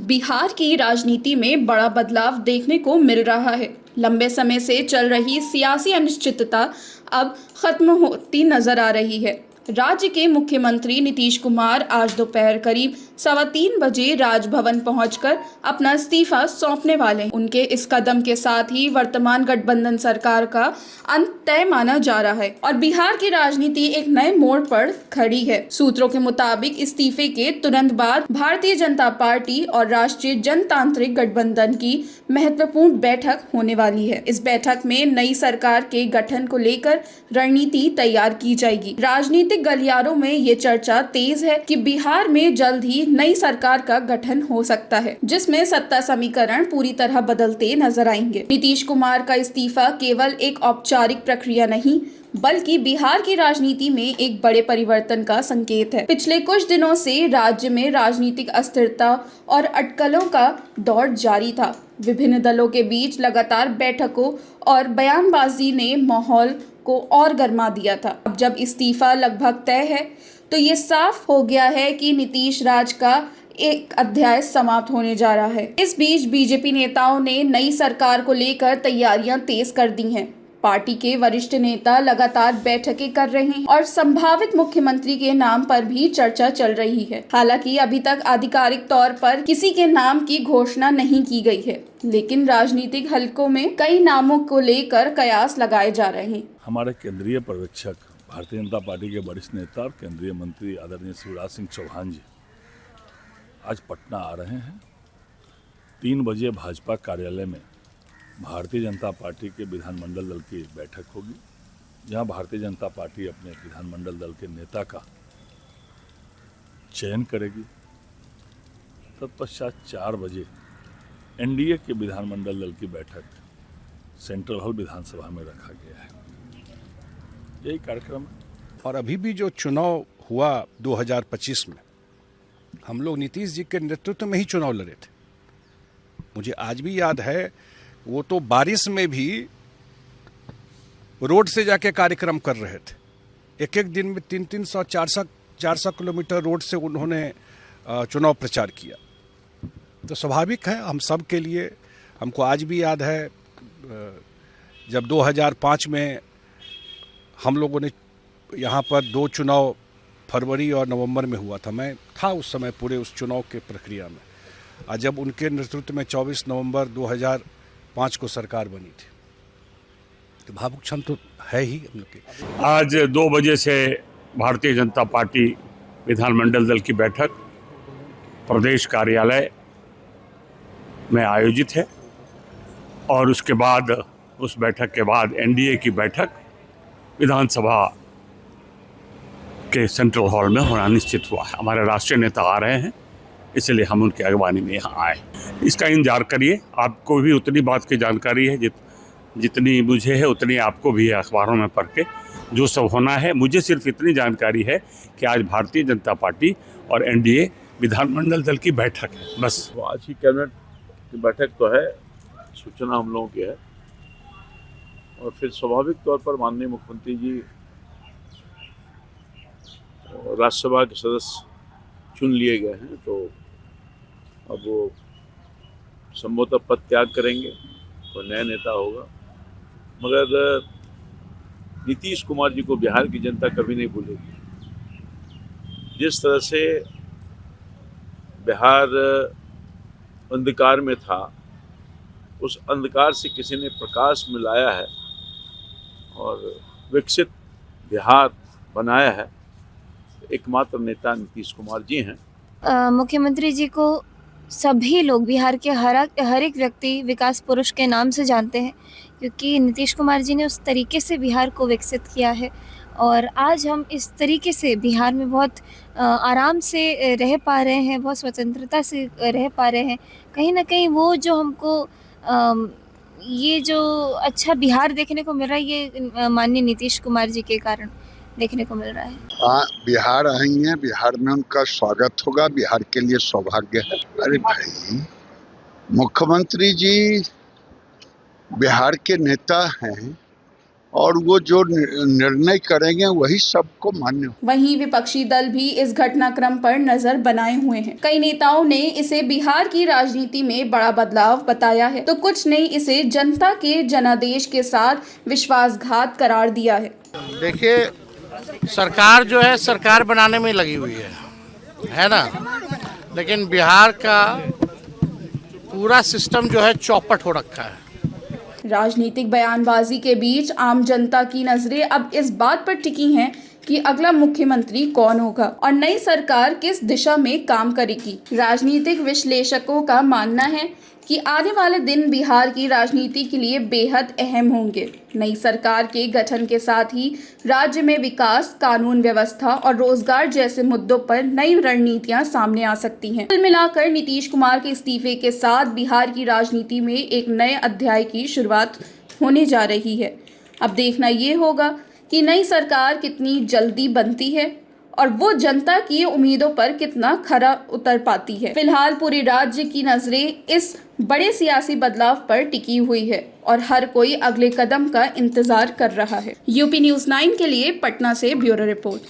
बिहार की राजनीति में बड़ा बदलाव देखने को मिल रहा है। लंबे समय से चल रही सियासी अनिश्चितता अब खत्म होती नजर आ रही है। राज्य के मुख्यमंत्री नीतीश कुमार आज दोपहर करीब 3:15 बजे राजभवन पहुंचकर अपना इस्तीफा सौंपने वाले हैं। उनके इस कदम के साथ ही वर्तमान गठबंधन सरकार का अंत तय माना जा रहा है और बिहार की राजनीति एक नए मोड़ पर खड़ी है। सूत्रों के मुताबिक इस्तीफे के तुरंत बाद भारतीय जनता पार्टी और राष्ट्रीय जनतांत्रिक गठबंधन की महत्वपूर्ण बैठक होने वाली है। इस बैठक में नई सरकार के गठन को लेकर रणनीति तैयार की जाएगी। राजनीतिक गलियारों में ये चर्चा तेज है कि बिहार में जल्द ही नई सरकार का गठन हो सकता है, जिसमें सत्ता समीकरण पूरी तरह बदलते नजर आएंगे। नीतीश कुमार का इस्तीफा केवल एक औपचारिक प्रक्रिया नहीं बल्कि बिहार की राजनीति में एक बड़े परिवर्तन का संकेत है। पिछले कुछ दिनों से राज्य में राजनीतिक अस्थिरता और अटकलों का दौर जारी था। विभिन्न दलों के बीच लगातार बैठकों और बयानबाजी ने माहौल को और गर्मा दिया था। अब जब इस्तीफा लगभग तय है तो ये साफ हो गया है कि नीतीश राज का एक अध्याय समाप्त होने जा रहा है। इस बीच बीजेपी नेताओं ने नई सरकार को लेकर तैयारियां तेज कर दी हैं। पार्टी के वरिष्ठ नेता लगातार बैठकें कर रहे हैं और संभावित मुख्यमंत्री के नाम पर भी चर्चा चल रही है। हालांकि अभी तक आधिकारिक तौर पर किसी के नाम की घोषणा नहीं की गई है, लेकिन राजनीतिक हलकों में कई नामों को लेकर कयास लगाए जा रहे हैं। हमारे केंद्रीय पर्यवेक्षक, भारतीय जनता पार्टी के वरिष्ठ नेता और केंद्रीय मंत्री आदरणीय शिवराज सिंह चौहान जी आज पटना आ रहे हैं। 3 बजे भाजपा कार्यालय में भारतीय जनता पार्टी के विधानमंडल दल की बैठक होगी, जहां भारतीय जनता पार्टी अपने विधानमंडल दल के नेता का चयन करेगी। तत्पश्चात 4 बजे एनडीए के विधानमंडल दल की बैठक सेंट्रल हॉल विधानसभा में रखा गया है। यही कार्यक्रम है। और अभी भी जो चुनाव हुआ 2025 में, हम लोग नीतीश जी के नेतृत्व में ही चुनाव लड़े थे। मुझे आज भी याद है, वो तो बारिश में भी रोड से जाके कार्यक्रम कर रहे थे। एक एक दिन में 300 400 किलोमीटर रोड से उन्होंने चुनाव प्रचार किया। तो स्वाभाविक है, हम सब के लिए, हमको आज भी याद है जब 2005 में हम लोगों ने यहाँ पर 2 चुनाव फरवरी और नवंबर में हुआ था। मैं था उस समय पूरे उस चुनाव के प्रक्रिया में, और जब उनके नेतृत्व में 24 नवंबर 2005 को सरकार बनी थी। तो भावुक क्षण तो है ही हम लोग के। आज 2 बजे से भारतीय जनता पार्टी विधानमंडल दल की बैठक प्रदेश कार्यालय में आयोजित है और उसके बाद, उस बैठक के बाद एनडीए की बैठक विधानसभा के सेंट्रल हॉल में होना निश्चित हुआ है। हमारे राष्ट्रीय नेता आ रहे हैं, इसलिए हम उनकी अगवानी में यहाँ आए। इसका इंतजार करिए। आपको भी उतनी बात की जानकारी है जितनी मुझे है, उतनी आपको भी है अखबारों में पढ़ के जो सब होना है। मुझे सिर्फ इतनी जानकारी है कि आज भारतीय जनता पार्टी और एनडीए विधानमंडल दल की बैठक है, बस। तो आज की कैबिनेट की बैठक तो है, सूचना हम लोगों की है, और फिर स्वाभाविक तौर पर माननीय मुख्यमंत्री जी राज्यसभा के सदस्य चुन लिए गए हैं, तो अब वो संभवतः पद त्याग करेंगे, तो नया नेता होगा। मगर नीतीश कुमार जी को बिहार की जनता कभी नहीं भूलेगी। जिस तरह से बिहार अंधकार में था, उस अंधकार से किसी ने प्रकाश में लाया है और विकसित बिहार बनाया है। एकमात्र नेता नीतीश कुमार जी हैं। मुख्यमंत्री जी को सभी लोग, बिहार के हर एक व्यक्ति विकास पुरुष के नाम से जानते हैं, क्योंकि नीतीश कुमार जी ने उस तरीके से बिहार को विकसित किया है। और आज हम इस तरीके से बिहार में बहुत आराम से रह पा रहे हैं, बहुत स्वतंत्रता से रह पा रहे हैं। कहीं ना कहीं वो जो हमको ये जो अच्छा बिहार देखने को मिल रहा है, ये माननीय नीतीश कुमार जी के कारण देखने को मिल रहा है। हाँ, बिहार आएंगे, बिहार में उनका स्वागत होगा, बिहार के लिए सौभाग्य है। अरे भाई, मुख्यमंत्री जी बिहार के नेता हैं, और वो जो निर्णय करेंगे वही सबको मान्य हो। वहीं विपक्षी दल भी इस घटनाक्रम पर नजर बनाए हुए हैं। कई नेताओं ने इसे बिहार की राजनीति में बड़ा बदलाव बताया है, तो कुछ ने इसे जनता के जनादेश के साथ विश्वासघात करार दिया है। देखिए, सरकार जो है सरकार बनाने में लगी हुई है ना, लेकिन बिहार का पूरा सिस्टम जो है चौपट हो रखा है। राजनीतिक बयानबाजी के बीच आम जनता की नजरें अब इस बात पर टिकी हैं कि अगला मुख्यमंत्री कौन होगा और नई सरकार किस दिशा में काम करेगी। राजनीतिक विश्लेषकों का मानना है कि आने वाले दिन बिहार की राजनीति के लिए बेहद अहम होंगे। नई सरकार के गठन के साथ ही राज्य में विकास, कानून व्यवस्था और रोजगार जैसे मुद्दों पर नई रणनीतियां सामने आ सकती हैं। कुल मिलाकर नीतीश कुमार के इस्तीफे के साथ बिहार की राजनीति में एक नए अध्याय की शुरुआत होने जा रही है। अब देखना ये होगा कि नई सरकार कितनी जल्दी बनती है और वो जनता की उम्मीदों पर कितना खरा उतर पाती है। फिलहाल पूरे राज्य की नजरें इस बड़े सियासी बदलाव पर टिकी हुई है और हर कोई अगले कदम का इंतजार कर रहा है। यूपी न्यूज़ 9 के लिए पटना से ब्यूरो रिपोर्ट।